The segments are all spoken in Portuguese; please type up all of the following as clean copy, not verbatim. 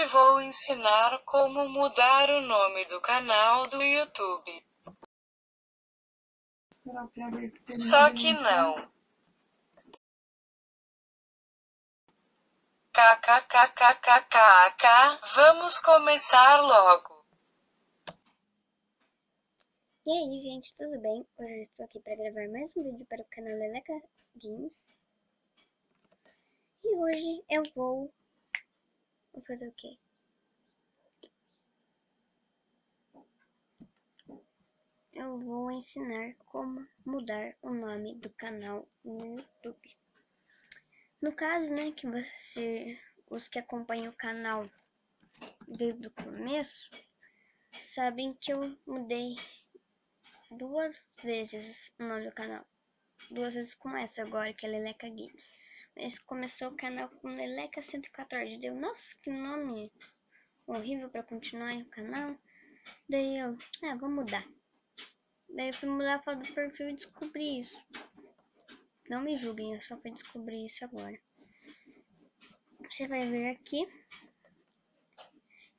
Hoje vou ensinar como mudar o nome do canal do YouTube. Só que não. KKKKKKK, vamos começar logo. E aí, gente, tudo bem? Hoje eu estou aqui para gravar mais um vídeo para o canal Leleca Games. E hoje eu vou fazer o quê? Eu vou ensinar como mudar o nome do canal no YouTube. No caso, né, que os que acompanham o canal desde o começo, sabem que eu mudei 2 vezes o nome do canal. 2 vezes com essa agora, que é Leleca Games. Mas começou o canal com Leleca 114. Deu, nossa, que nome horrível pra continuar o canal. Daí eu, vou mudar. Daí eu fui mudar a foto do perfil e descobri isso. Não me julguem, eu só fui descobrir isso agora. Você vai vir aqui,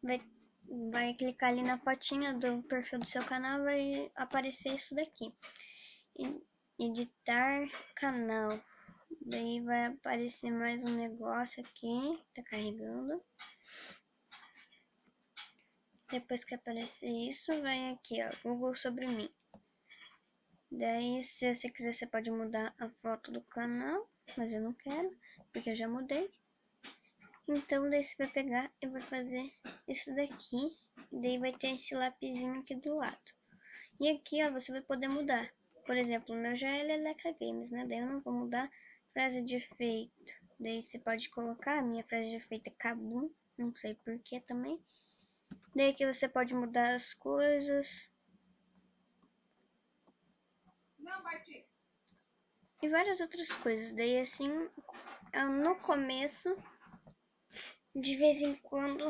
vai clicar ali na fotinha do perfil do seu canal, vai aparecer isso daqui. Editar canal. Daí vai aparecer mais um negócio aqui, tá carregando. Depois que aparecer isso, vem aqui, ó, Google sobre mim. Daí, se você quiser, você pode mudar a foto do canal, mas eu não quero, porque eu já mudei. Então, daí você vai pegar e vai fazer isso daqui, e daí vai ter esse lapisinho aqui do lado. E aqui, ó, você vai poder mudar. Por exemplo, o meu já é Leleca Games, né? Daí eu não vou mudar frase de efeito. Daí você pode colocar, a minha frase de efeito é Kabum, não sei porquê também. Daí aqui você pode mudar as coisas. E várias outras coisas. Daí assim, no começo, de vez em quando,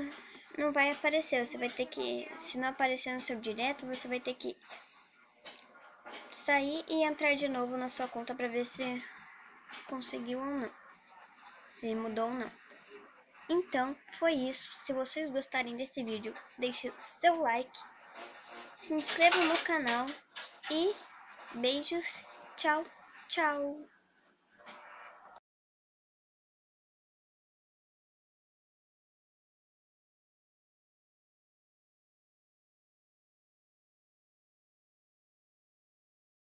não vai aparecer. Você vai ter que, se não aparecer no seu direto, você vai ter que sair e entrar de novo na sua conta para ver se conseguiu ou não. Se mudou ou não. Então, foi isso. Se vocês gostarem desse vídeo, deixe o seu like, se inscreva no canal e beijos. Tchau, tchau.